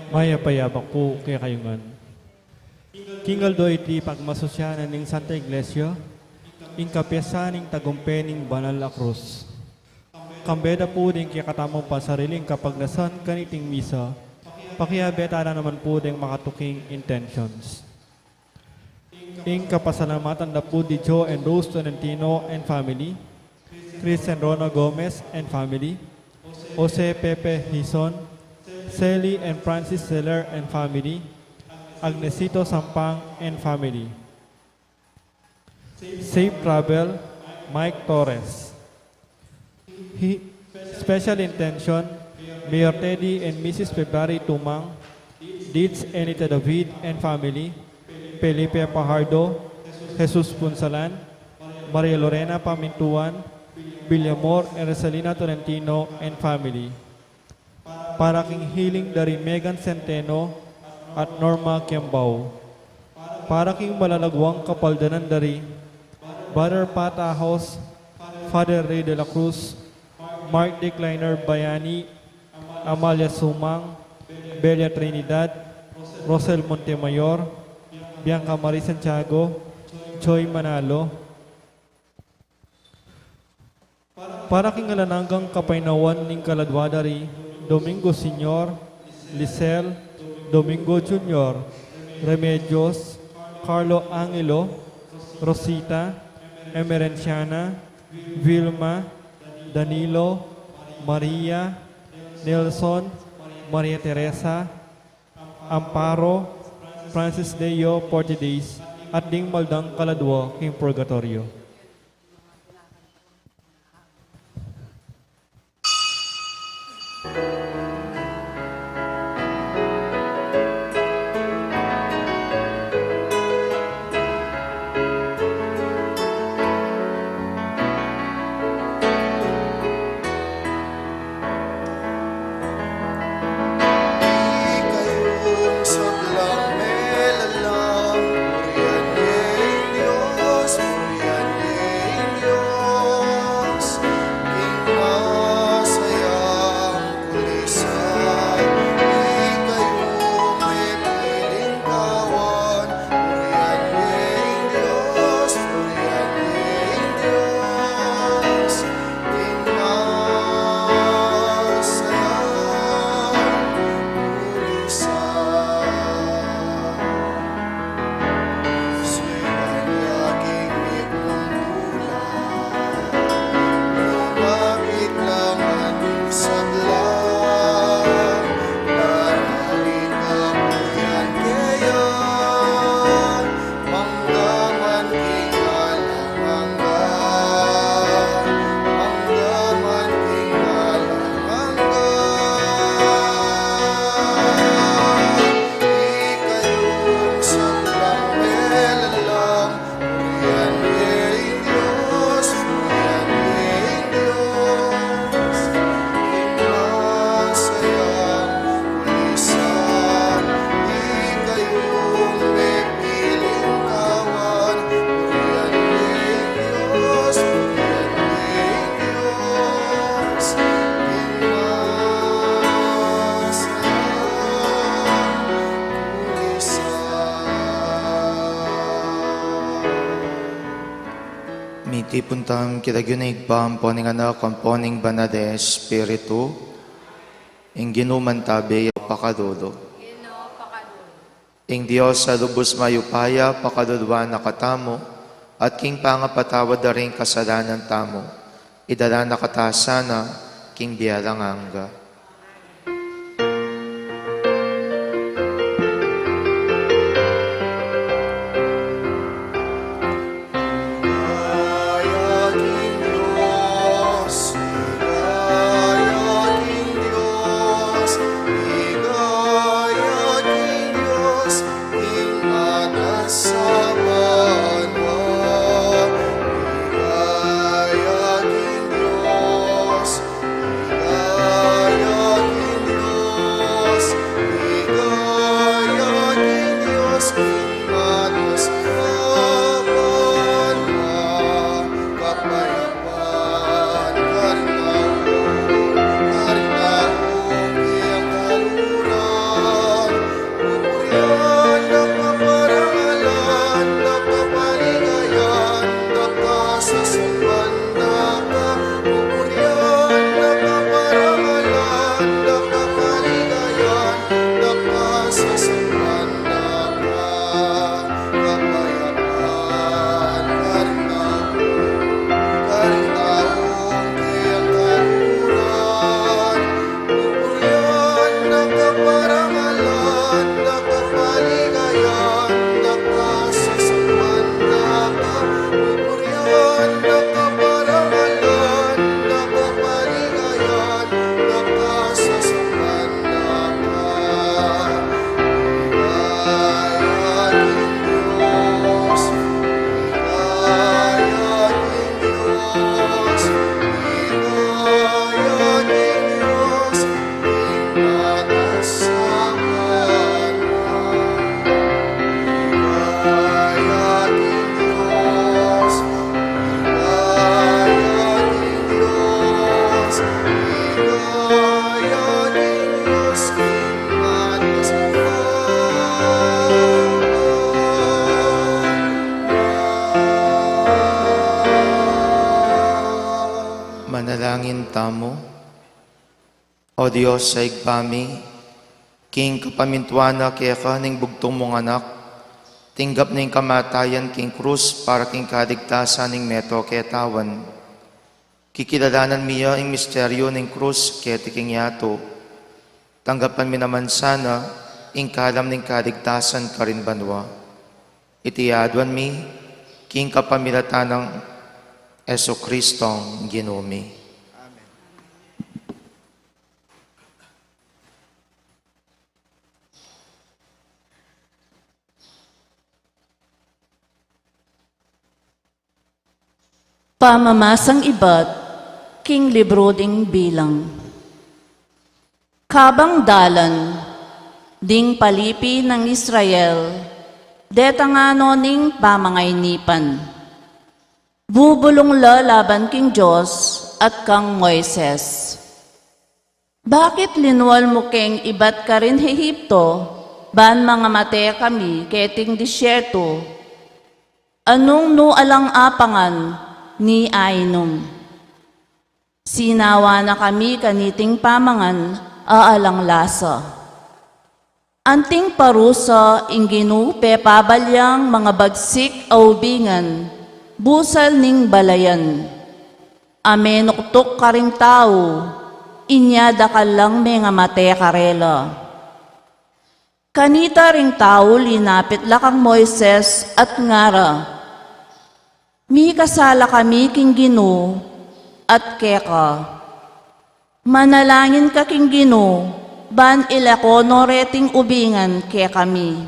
Maya payabak po kaya kayungan. Kingal do iti pagmasosyanan ng Santa Iglesia, in kapiasa ng tagumpening banal a krus. Kambeda po din kaya katamang pasariling kapag nasan kaniting misa, pakiyabeta na naman po din makatuking intentions. In kapasalamatan na po di Joe and Rose Tolentino and family, Chris and Rona Gomez and family, Jose Pepe Hison, Sally and Francis Seller and family, Agnesito Sampang and family. Safe Travel, Mike Torres. Special intention, Mayor Teddy and Mrs. February Tumang, Deeds Enita David and family, Felipe Pajardo, Jesus Punsalan, Maria Lorena Pamintuan, Villamor and Rosalina Tolentino and family. Para king healing dari Megan Centeno at Norma Kiambao. Para king malalagwang kapaldanan dari Brother Pata House, Father Ray de la Cruz, Mark Decliner Bayani, Amalia Sumang, Belia Trinidad, Rosel Montemayor, Bianca Marie Santiago, Joy Manalo. Para king alananggang kapainawan ning kaladwadari, Domingo Senior, Lisel, Domingo Junior, Remedios, Carlo Angelo, Rosita, Emerenciana, Vilma, Danilo, Maria, Nelson, Maria Teresa, Amparo, Francis Deo Portides, at ding maldang kaladwa king purgatorio. Miti puntang kitagyunig bam poning anak ang poning banade espiritu ing ginuman tabi pakadodo. Ing Dios sa lubos mayupaya pakadodwa nakatamo at king pangapatawad na rin kasalanan tamo. Idala nakatasana king biaranganga. Igaya panalangin tamo. O Diyos sa igpami, king kapamintuana kaya ka ning bugtong mong anak, tinggap ning kamatayan king krus para king kadigtasan ning meto kaya tawan. Kikilalanan miya ing misteryo ning krus kaya tiking yato. Tanggapan mi naman sana ing kalam ning kadigtasan ka rin banwa. Itiadwan mi king kapamilatan ng Eso Kristong Ginumi. Pamamasang iba't king libro ding bilang. Kabang dalan, ding palipi ng Israel, detangano ning pamangaynipan. Bubulong laban king Diyos at kang Moises. Bakit linwal mo keng iba't ka rin Ehipto, ban mga mate kami keting disyerto? Anong no alang apangan, ni Ainom. Sinawa na kami kaniting pamangan, aalang lasa. Anting parusa, inginu pabalyang mga bagsik aubingan, busal ning balayan. Amenuktok ka ring tao, inyada ka lang mga mate karela. Kanita ring tao, linapit lakang Moises at ngara, mi kasala kami king Gino at keka. Manalangin ka king Gino, ban ilakono reting ubingan ke kami.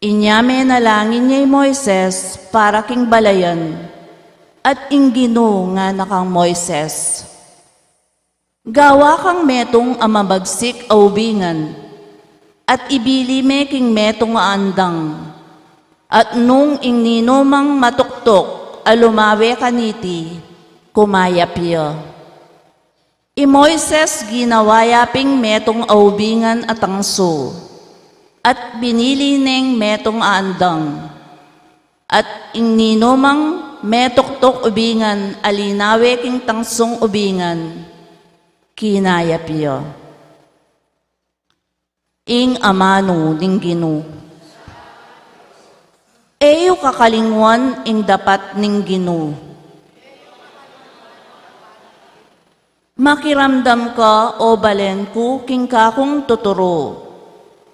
Inyame nalangin niya'y Moises para king balayan, at ing Gino nga nakang Moises. Gawa kang metong amabagsik aubingan, at ibili me king metong andang. At nung ingninumang matuktok, alumawe kaniti, kumayapya. I Moises ginawayaping metong aubingan at angso, at binili neng metong aandang. At ingninumang metuktok ubingan, alinawe king tangsong ubingan, kinayapya. Ing amano ning Gino. Eyo kakalingwan ing dapat ning Gino. Makiramdam ka o balen ko king kakong tuturo.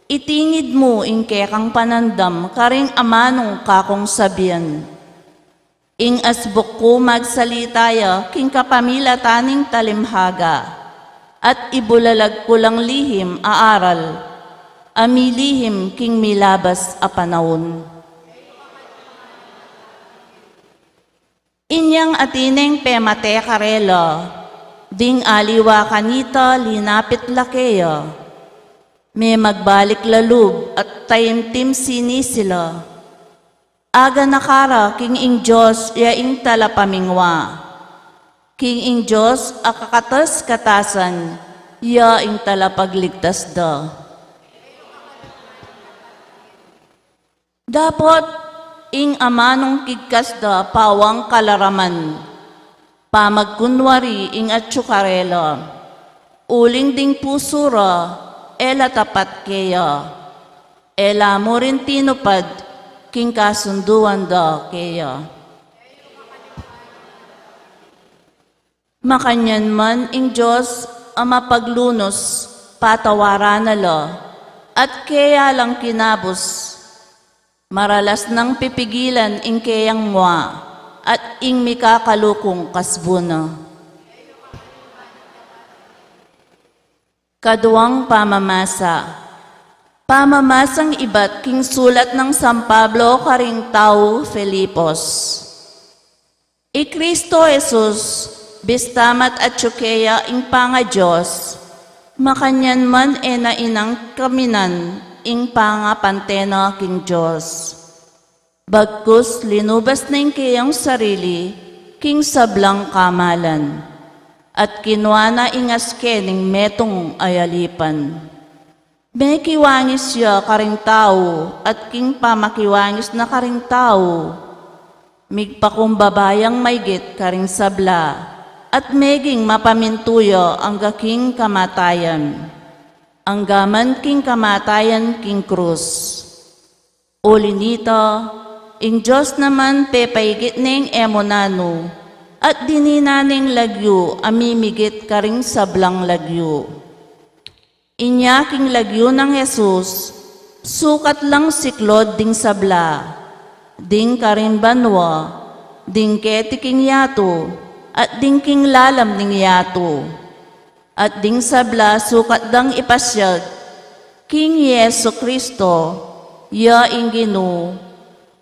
Itingid mo ing kekang panandam karing amanong kakong sabian. Ing asbok ko magsalitaya king kapamilataning talimhaga. At ibulalag ko lang lihim aaral. Amilihim king milabas a panahon. Inyang atineng pemate karela, ding aliwa kanita linapit lakeya. May magbalik lalub at tayimtim sini sila. Aga nakara king ing Diyos ya ing talapamingwa. King ing Diyos akakatas katasan, ya ing talapagligtas da. Dapat ing amanong kigkas da pawang kalaraman, pamagkunwari ing atsukarela, uling ding pusura, ela tapat kaya, ela mo rin tinupad, king kasunduan da kaya. Makanyan man ing Diyos ang mapaglunos, patawaran nala, at kaya lang kinabos, maralas ng pipigilan ing kayang mwa at ing mikakalukong kasbuna. Kaduang pamamasa. Pamamasang iba't king sulat ng San Pablo karing tao Filipos. I Kristo Jesus, bistamat at tsukeya ing panga Diyos, makanyan man na inang kaminan, ing pangapantena king Diyos. Bagkus linubas na ing kayang sarili, king sablang kamalan, at kinwana ingaske ning metong ayalipan. May kiwangis siya karing tao, at king pamakiwangis na karing tao. Migpakumbabayang maygit karing sabla, at meging mapamintuyo ang king kamatayan. Ang gaman king kamatayan king krus. Uli nito, ing Diyos naman pepaigit ning emonano, at dininaning lagyo amimigit karing sablang lagyo. Inya king lagyo ng Jesus, sukat lang siklod ding sabla, ding karin banwa, ding ketiking yato, at ding king lalam ning yato. At ding sabla sukat dang ipasyag, King Yesu Kristo, ya ingino,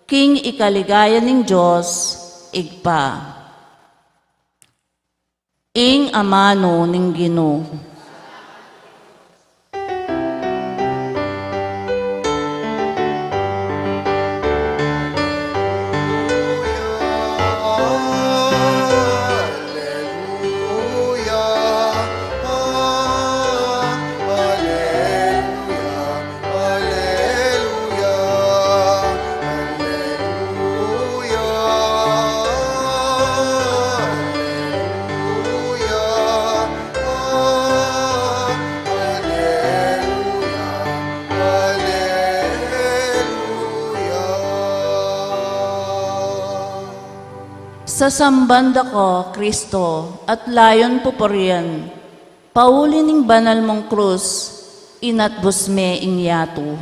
King ikaligaya ning Diyos, igpa. Ing amano ning Ginoo. Sasambanda ko, Kristo, at layon pupurian, pauli ning banal mong krus, inatbus me ing yato.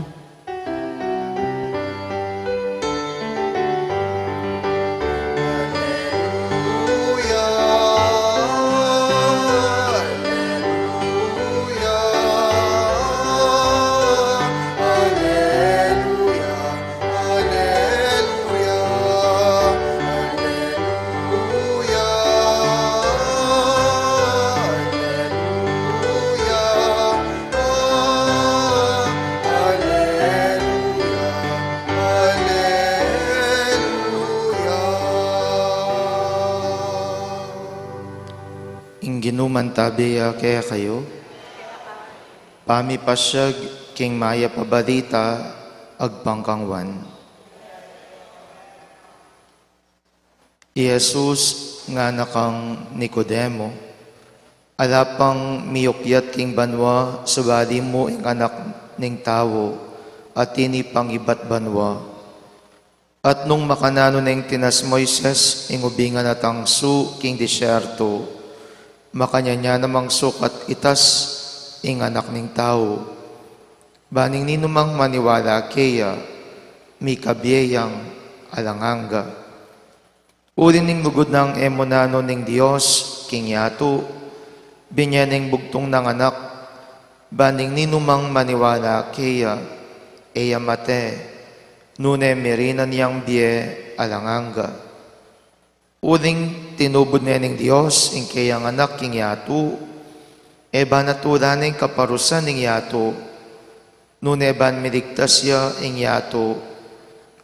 Ginuman tabiya kaya kayo, pamipasyag king maya pabalita, agpangkangwan. Jesus nga nakang Nicodemo, alapang miyukyat king banwa, subali mo ing anak ning tawo, at tinipang ibat banwa. At nung makanano ning tinas Moises, ing ubingan atang su king disyerto, makanya namang sukat itas ing anak ning tao. Baning ninumang maniwala kaya, mi kabiyayang alanganga. Uli ning lugod ng emonano ning Diyos, king yato, binyaning bugtong ng anak, baning ninumang maniwala kaya, eya mate, nune merina niyang biye alanganga. Uling tinubod niya ng Diyos, ing kayang anak king yato, eba natulan ng kaparusan ng yato, nun eban miligtas ya ing yato,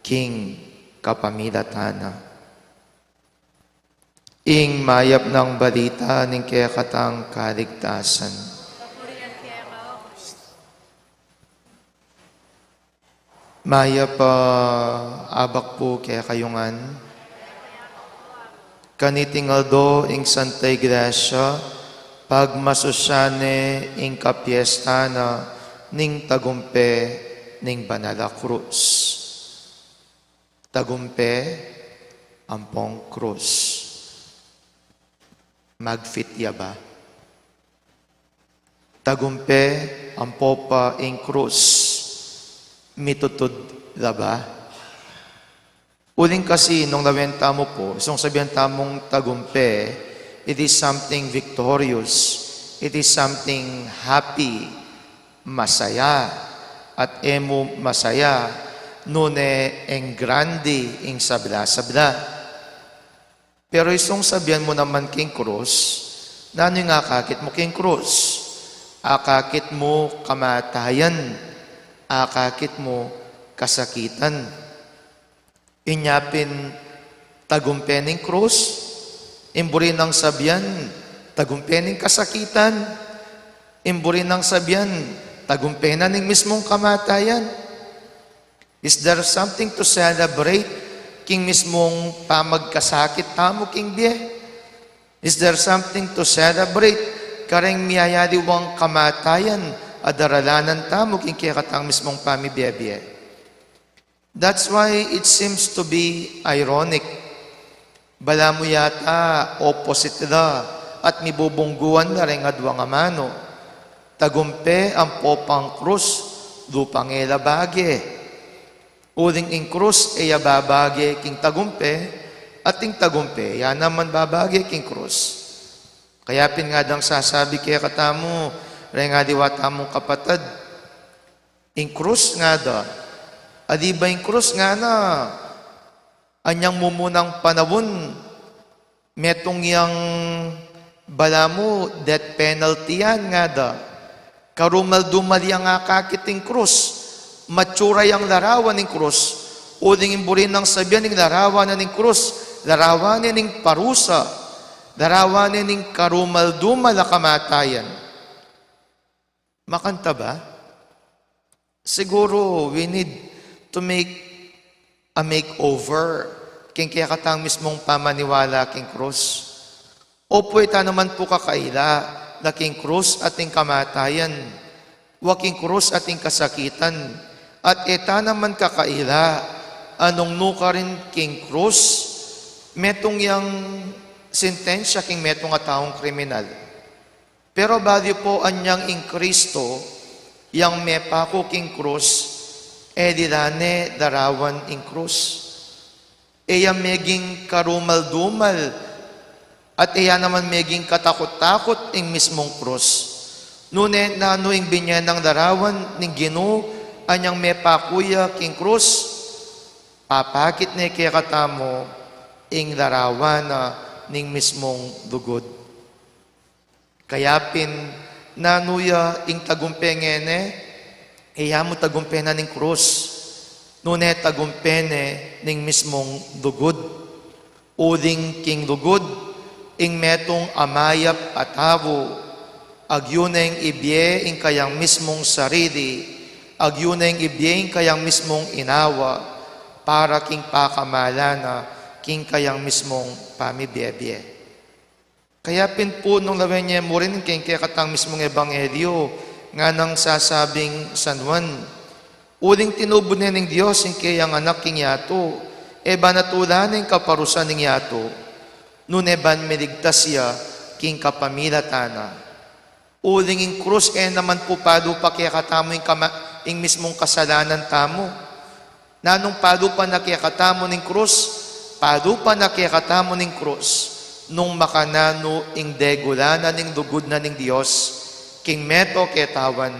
king kapamilatana. Ing mayap ng balita ng kaya katang kaligtasan. Mayap abak po kaya kayungan, kanitingaldo ing Santa Iglesia, pagmasosyane ing kapiestana ning tagumpe ning Banala Cruz. Tagumpe, ampong krus. Magfitya ba? Tagumpe, ampopa ing krus. Mitutod la ba? Uling kasi, nung nawenta mo po, isang sabihan tamong tagumpe, it is something victorious, it is something happy, masaya, at emo masaya, nune eng grande, ing sabla-sabla. Pero isang sabihan mo naman king krus, nano yung akakit mo king krus? Akakit mo kamatayan, akakit mo kasakitan. Inyapin tagumpening krus, imburin ng sabyan, tagumpening kasakitan, imburin ng sabyan, tagumpenan ng mismong kamatayan. Is there something to celebrate king mismong pamagkasakit tamo king biye? Is there something to celebrate? Kareng miyayadiwang kamatayan adaralanan tamo king kaya katang mismong pamibiyebye. That's why it seems to be ironic. Bala mo yata opposite da at mibubungguan na rin adwang amano. Tagumpe ang popang krus, lupang elabage. Uling ing krus e babage king tagumpe, at ing tagumpe, yan naman babage king krus. Kaya pin nga dang sasabi kaya katamo, rin nga diwata mong kapatid, ing krus nga da, adiba ing krus nga na, anyang mumunang panawon, metong yang bala mo, death penalty yan nga da, karumal-dumal yang nga kakiting krus, matsura yung larawan ng krus, o ding imburin ng sabihan ng larawan ng krus, larawan ng parusa, larawan ng karumal-dumal na kamatayan. Makanta ba? Siguro we need to make a makeover king kaya katang mismong pamaniwala king krus. Opo ita naman po kakaila na king krus ating kamatayan, waking krus ating kasakitan. At eta naman kakaila, anong nuka rin king krus, metong yang sentensya king metong taong kriminal. Pero bali po anyang ing Kristo, yang mepako king krus, dilane darawan ing krus. Yang meging karumal-dumal, at naman meging katakot-takot ing mismong krus. Nune nano ing binyan ng darawan ning Ginoo, anyang may pakuya king krus, papakit na kaya katamo ing larawan na ning mismong dugod. Kaya pin nanuya ing tagumpengene, iya mo tagumpena ning krus, nune tagumpene ning mismong dugod. Uding king dugod, ing metong amayap atawo, agyuneng ibye ing kayang mismong sarili, agyuneng ibiyeng kayang mismong inawa para king pakamalana, king kayang mismong pamibiyebye. Kaya pinpo nung lawen niya mo rin king kaya katang mismong ebanghelyo nga nang sasabing San Juan, uling tinubo niya ng Diyos king kayang anak king yato, eba natulan ng kaparusan ng yato, nun eban miligtas siya king kapamilatana. Uling ing krus naman po pado pa kaya katamo ing mismong kasalanan tamo. Nanong pado pa nakikatamo ning krus, pado pa nakikatamo ning krus, nung makanano ing degulanan ning dugod na ning Dios, king meto ketawan,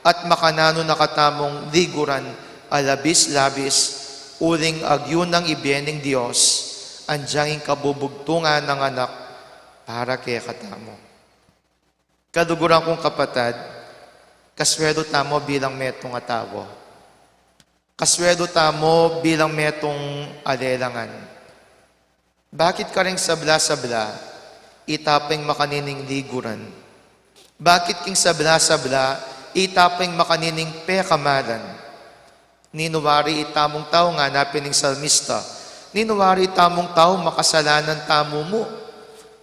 at makanano nakatamong liguran, alabis-labis, uling agyon ng ibiyening Dios, andyang ing kabubugtungan ng anak, para kaya katamo. Kaduguran kong kapatid, kaswelo tamo bilang metong atawo. Kaswelo tamo bilang metong alelangan. Bakit ka rin sabla-sabla, itapeng makanining liguran? Bakit king sabla-sabla, itapeng makanining pekamalan? Ninuwari itamong tao nga napin ng salmista, ninuwari itamong tao makasalanan tamo mo.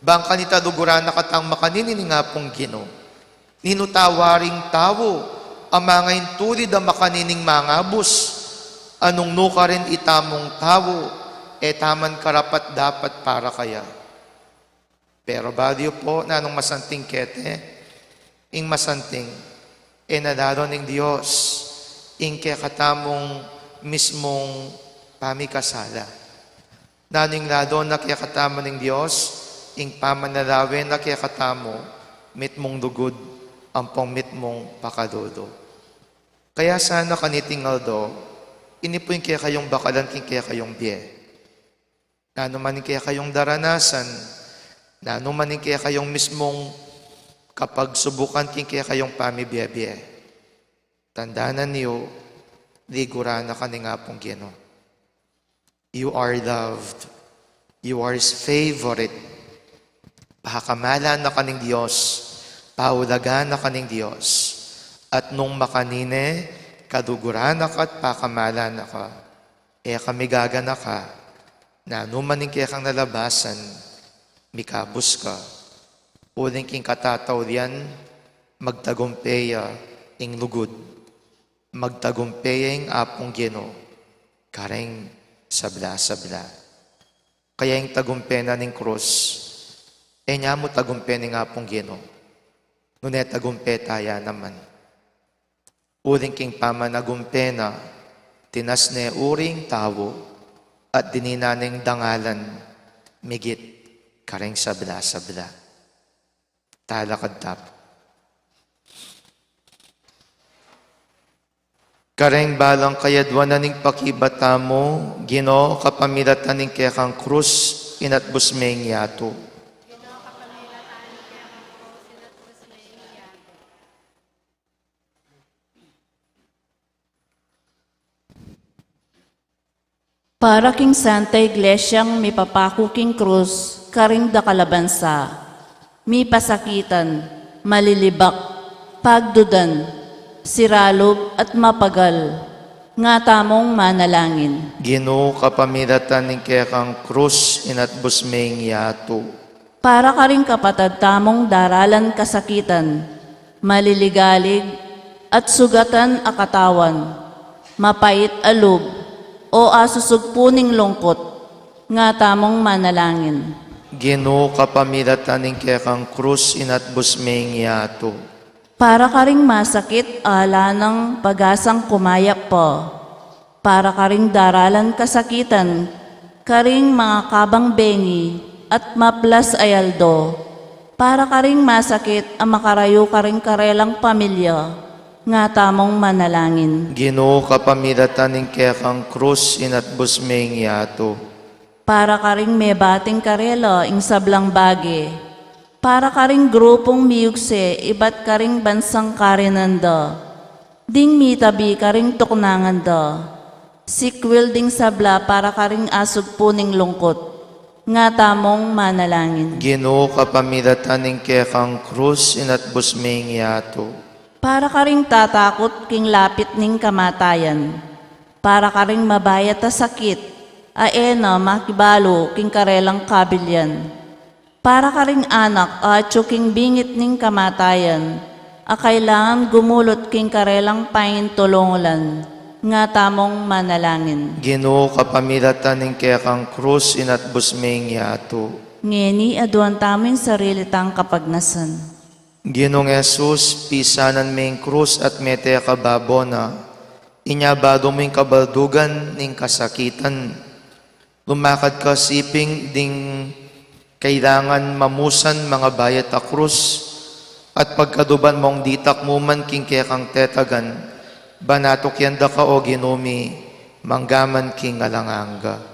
Bangka ni taduguran na katang makaninin nga pong Ginoo. Ninutawaring tao, ang mga intulid ang makanining mangabos, anong nuka rin itamong tao, taman karapat dapat para kaya. Pero badyo po na anong masanting kete, ing masanting, nadalo ng Diyos, ing kaya katamong mismong pamikasala. Naning lado na kaya katamo ng Diyos, ing pamanalawin na kaya katamo, mitmong dugod, ang pong mitmong pakadodo. Kaya sana kanitingal do, ini po yung kaya kayong bakalan, king kaya kayong biye. Nanuman kaya kayong daranasan, nanuman kaya kayong mismong kapag subukan, king kaya kayong pamibiye-biye. Tandaanan niyo, ligura na ka ni nga pong Ginoo. You are loved. You are His favorite. Pakamalan na kaning Diyos, paulagan na kaning Diyos, at nung makanine, kaduguran na ka at pakamalan na ka, kami gagana ka, na numaning kaya kang nalabasan, mikabus ka. Uling king katataw diyan, magtagumpeya ing lugod. Magtagumpeya ing apong Gino, kareng sabla-sabla. Kaya ing tagumpena ning krus, enya mo tagumpe ning apong Gino. Ngunit tagumpe taya naman. Uling king pamanagumpena, tinas ne uring tawo, at dininaning dangalan, migit kareng sabla-sabla. Talakad tap. Kareng balang kayadwan na ning pakibata mo, Gino kapamilatan ning kekang krus, inatbus meng yato. Para king Santa Iglesyang mi papako king krus, karing da kalabansa, mi pasakitan, malilibak, pagdudan, siralog at mapagal, nga tamong manalangin. Gino kapamilatan ning kekang krus, inatbus meng yato. Para karing kapatad tamong daralan kasakitan, maliligalig at sugatan akatawan, mapait alog, o asusugpuning lungkot, nga tamong manalangin. Gino kapamilatan ning kekang krus, inatbus meng yato. Para karing masakit ala ng pagasang kumayak po, para karing daralan kasakitan, karing mga kabang bengi at maplas ayaldo, para karing masakit ang makarayo karing karelang pamilya, nga tamong manalangin. Gino kapamilatan ning kekang krus, inatbus meng yato. Para karing may bating karela ing sablang bagi, para karing grupong miyugse iba't karing bansang karinanda, ding mitabi karing tuknanganda, sikwil ding sabla para karing asog puning lungkot, nga tamong manalangin. Gino kapamilatan ning kekang krus, inatbus meng yato. Para karing tatakot king lapit ning kamatayan, para karing mabayat ta sakit, aena makibalo king karelang kabilyan, para karing anak atyo king bingit ning kamatayan, kailangan gumulot king karelang pain tulungulan, nga tamong manalangin. Gino kapamilatan ning kekang krus, inatbus meng yato. Ngeni aduan tamin sarili tang kapagnasan. Ginong Jesus, pisanan meng krus at mete kababona, inyabado mong kabaldugan ning kasakitan. Lumakad ka siping ding kailangan mamusan mga bayat a krus, at pagkaduban mong ditak muman king kekang tetagan, banatok yanda ka o ginumi, manggaman king alanganga.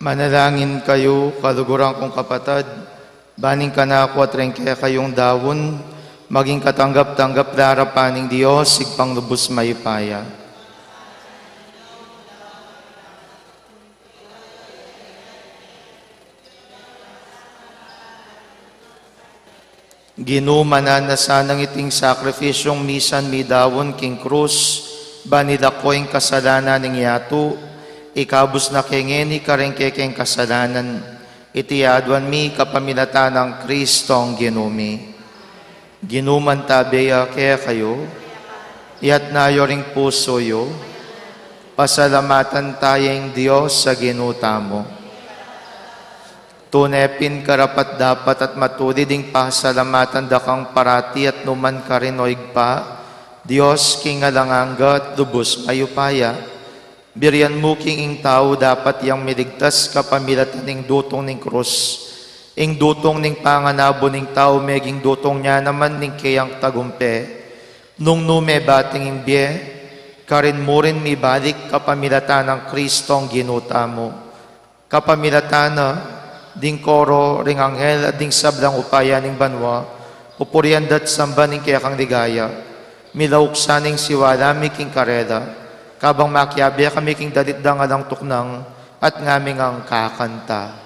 Manalangin kayo, kaluguran kong kapatad, baning ka na ako at rengke kayong dawon, maging katanggap-tanggap darapaning Diyos, sigpang lubos mayupaya. Ginumanan na sanang iting sakrifisyong misan mi dawon king krus, banida ko'ing kasalanan ng yato, ikabus na kengeni karengke keng kasalanan, itiadwan mi kapamilatan ng Kristong ginumi. Ginuman tabeya kaya kayo, iyat nayo ring puso yo, pasalamatan tayong Diyos sa ginuta mo. Tunepin karapat dapat at matuli ding pasalamatan dakang parati at numan ka rin oig pa, Diyos king alanganga at lubos mayupaya. Birian mo king ing tao dapat yang miligtas kapamilatan ning dutong ning krus. Ing dutong ning panganabo ning tao meging dutong niya naman ning kayang tagumpe. Nung nume bating ing biye, karin mo rin mi balik kapamilatan ng Kristong ginuta mo. Kapamilatan na ding koro, ring anghel, at ding sablang upaya ning banwa, upurian dat samba ning kaya kang ligaya, milauksa ning siwala miking karela, kabang makiabya kami king dalitdang alang tuknang, at ngaming ang kakanta.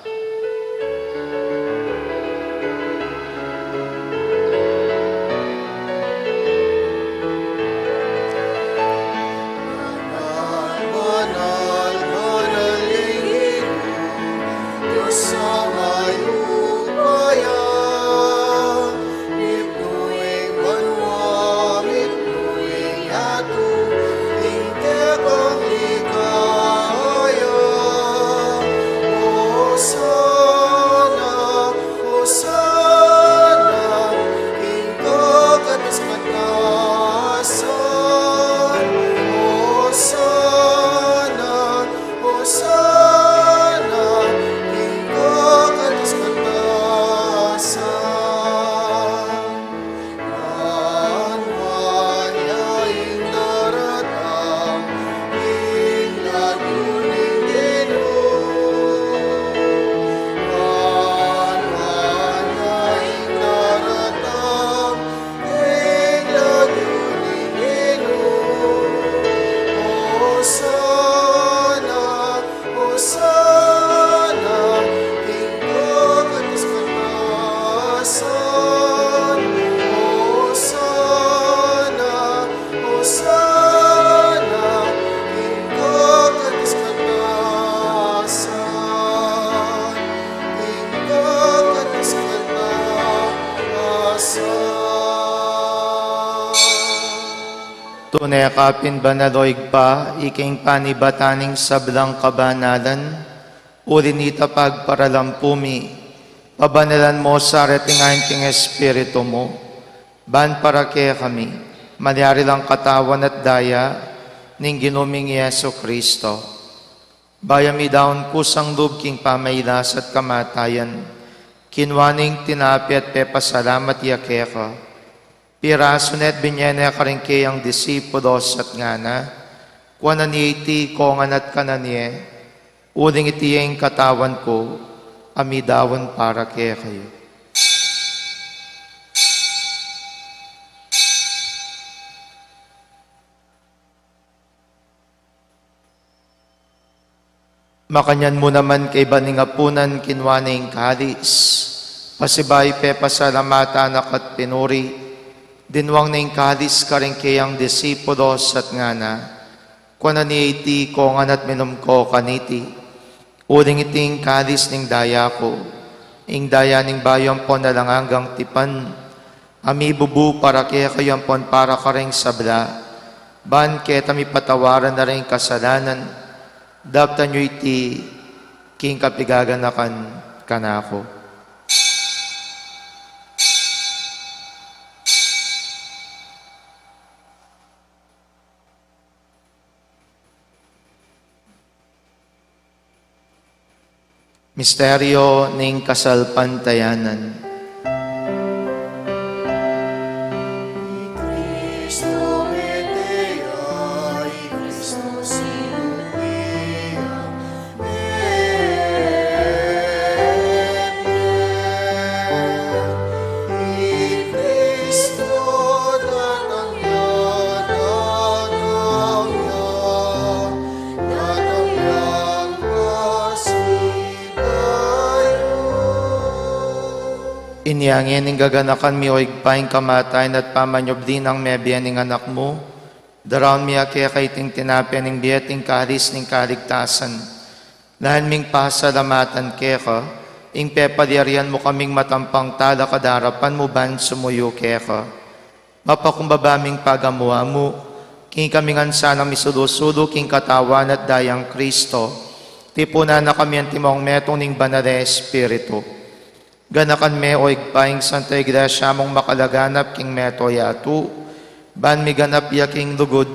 Tunay kapin banaloig pa, iking panibataning sablang kabanalan, ulinita pagparalampumi, pabanalan mo sa retingahin king espiritu mo, ban para kaya kami, malyari lang katawan at daya, ning ginuming Yeso Kristo. Bayami daon kusang lub king pamaylas at kamatayan, kinwaning tinapi at pepasalamat yakeka, piraso net binyene karingke ang disipulos at ngana, kuwanan iti kongan at kananye, uling iti ang katawan ko, amidawan para kaya kayo. Makanyan mo naman kay baningapunan kinwaning kalis, pasibay pepasalamatan at pinuri, dinwang ning kalis karingkeyang disipulos at ngana, kuwanan ni iti kongan at minum ko kaniti, uling iting kalis ning daya ko, ing daya ning bayan po na lang hanggang tipan, amibubu para kaya kayo pon para karing sabla, ban kaya tami patawaran na rin kasalanan, daptan nyo iti king kapigaganakan kanako. Misteryo ning kasalpantayanan. Cristo Inyangin ning gaganakan mi o igpaing kamatayan at pamanyob din ang mebiyan ning anak mo. Daraon mi kaya kay ting tinapyan ning biyating karis ning kaligtasan. Lahan ming pasalamatan kaya ka, ing pepadyarian mo kaming matampang tala kadarapan mo ban sumuyo kaya ka. Mapakumbabaming pagamuha mo, king kaming ansanang misulusulo king katawan at dayang Kristo. Tipunan na kami ang timong metong ning banare Espiritu. Ganakan me o igpaing Santa Iglesia mong makalaganap king meto yatu. Ban mi ganap ya king lugod,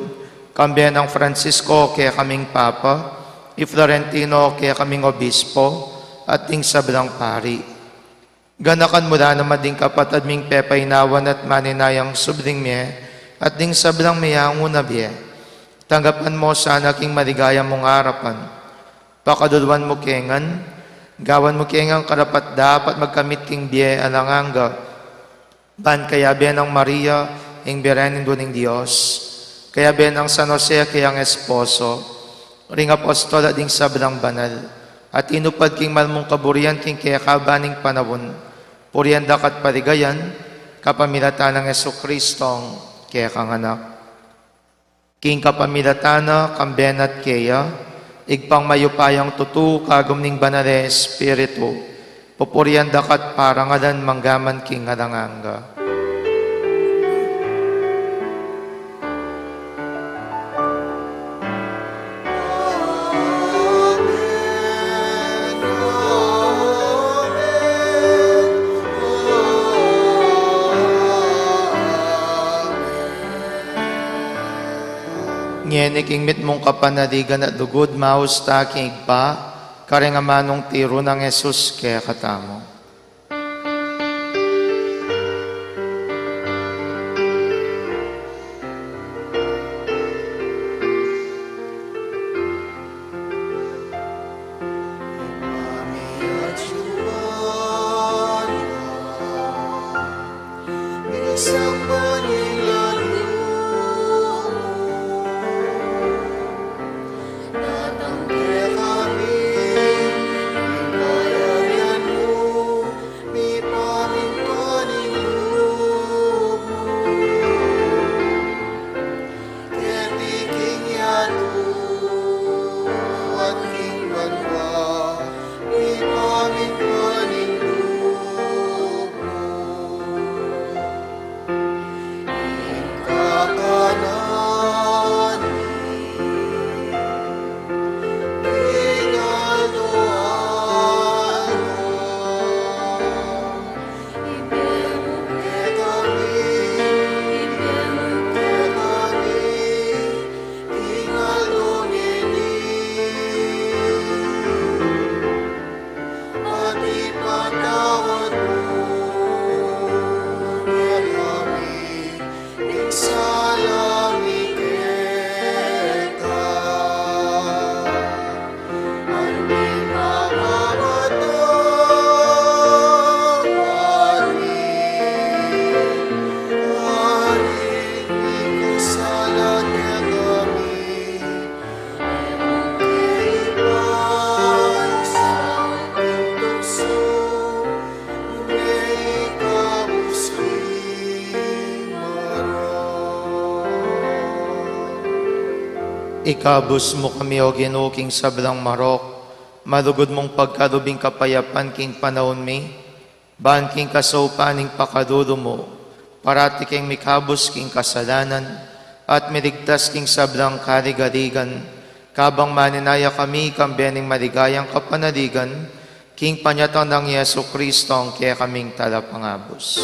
kambiyan ng Francisco kaya kaming Papa, i Florentino kaya kaming Obispo, at ting sablang pari. Ganakan mula naman ding kapatid ming pepainawan at maninayang subling me, at ding sablang mayang unabye. Tanggapan mo sana king maligaya mong harapan. Pakadulwan mo kengan, gawan mo kengang karapat dapat magkamit king biye alanganga. Ban kaya biyan ng Maria, ing birenin doon ng Diyos. Kaya biyan ng San Jose kayang esposo, ring apostol at ding sablang banal. At inupad king malmong kaburian king kaya kabaning panawon. Purian dakat paligayan, kapamilatan ng Jesucristong kaya kang anak. King kapamilatana, kamben at kaya, igpang mayupayang tutu, kagum ning banale Espiritu, pupurian dakat parangalan manggaman king alanganga. Ngene king mit mong kapanaligan at dugod maus ta king igpa, karengamanong tiro ng Jesus kaya katamo. Ikabus mo kami o Ginoo king sablang marok, malugod mong pagkalubing kapayapan king panahon mi, ban king kasaupaning pakadulo mo, parati king mikabus king kasalanan, at miligtas king sablang kaligaligan, kabang maninaya kami kambening maligayang kapanaligan, king panyatang ng Yesu Kristo ang kaya kaming talapangabos.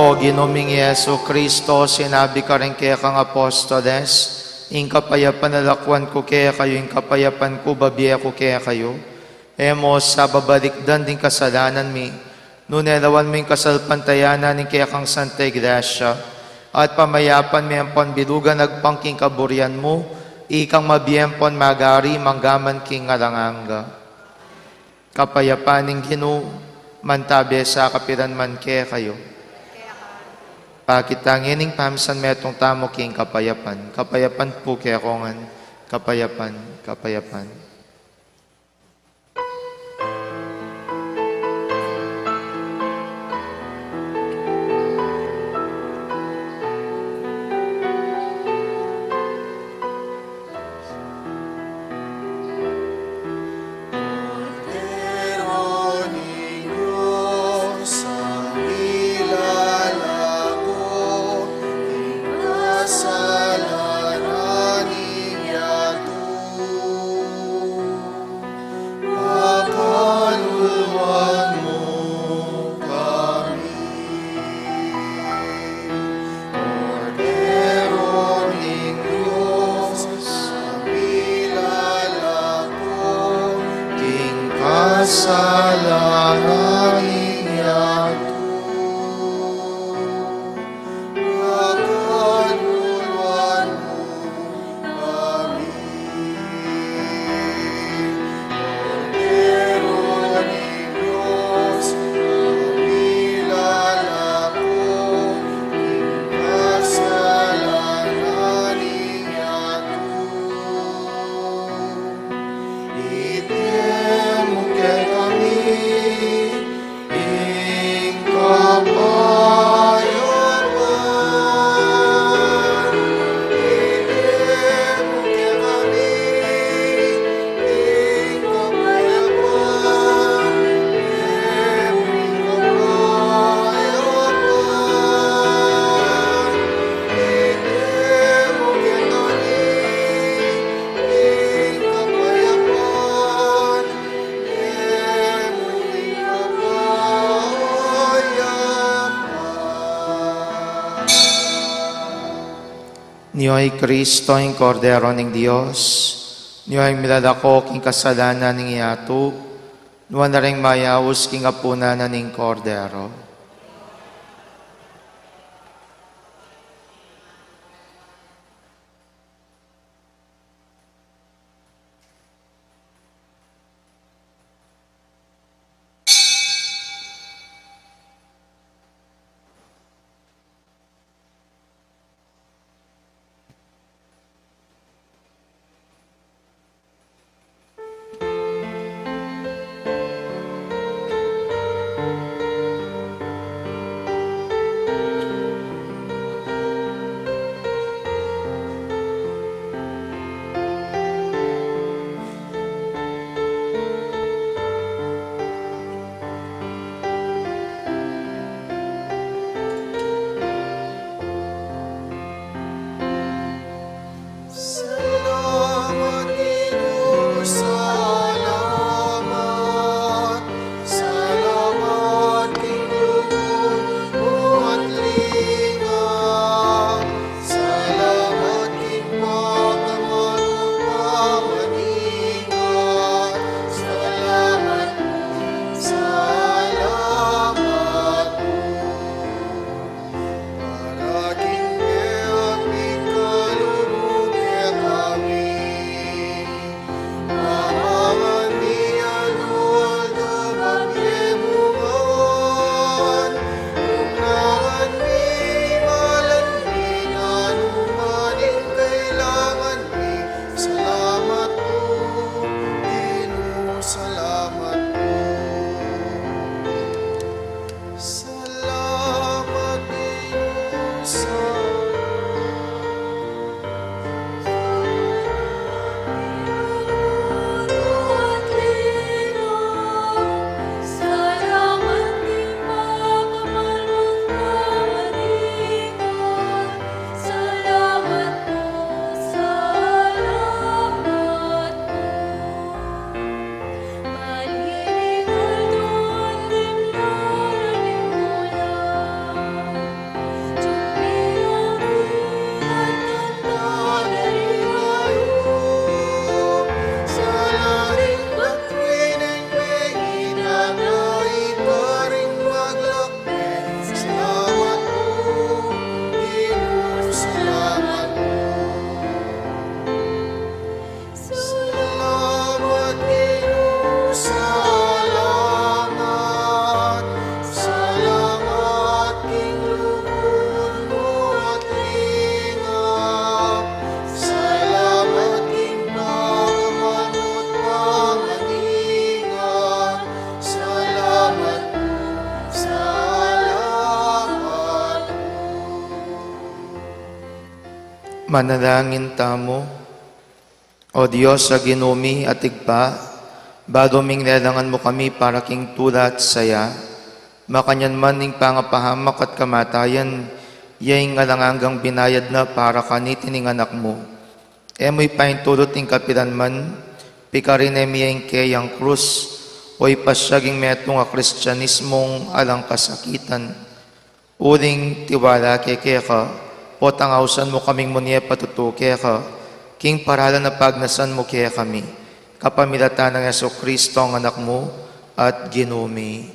O Ginoming Yesu Kristo, sinabi ka rin kaya kang apostoles, ing kapayapan nalakwan ko kaya kayo, ing kapayapan ko babiya ko kaya kayo. Emos sa babalikdan din kasalanan mi, Nunelawan mo yung kasalpantayanan ng kaya kang Santa Iglesia, at pamayapan mo ang panbilugan nagpangking kaburian mo, ikang mabiyempon magari manggaman king ngalanganga. Kapayapan ng Ginoo, mantabi sa kapiran man kaya kayo. Pakitangin ng pamsan metong tamo king kapayapan. Kapayapan po kaya kongan, kapayapan, kapayapan. Kasalanan niya pagkaluluan mo kami. Cordero ni Diyos, kamilala ko, kasalanan niya Ibigay kay kami, ing kapayapan. Ibigay kay kami, ing kapayapan. Ing kapayapan. Ibigay kay kami, ing kapayapan. Niyo'y Kristo, ang Kordero ng Diyos, niyo'y milalako king kasalanan ng iyato, nuwa na rin mayawos king apunanan ng Kordero. Manalangin tamo. O Diyos sa ginumi at igpa, badoming lelangan mo kami para king tula at saya, makanyan man ning pangapahamak at kamatayan, yaing alanganggang binayad na para kanitin anak mo. Emoy paintulot ing kapilan man, pikarin emiyeng kayang krus, o'y pasyaging metong a kristyanismong alang kasakitan. Uling tiwala keka, o tangawsan mo kaming munye patutuke ka, king paralan na pagnasan mo kaya kami, kapamilatan ng Yeso Kristo ang anak mo at ginumi.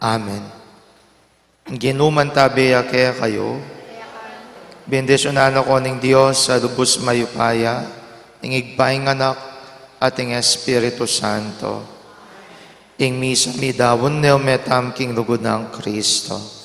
Amen. Ginuman tabiya kaya kayo, bendisyonan ako ng Diyos sa lubos mayupaya, ng igpaing anak at ng Espiritu Santo. Ing misa mi dawon neo metam king lugod ng Kristo.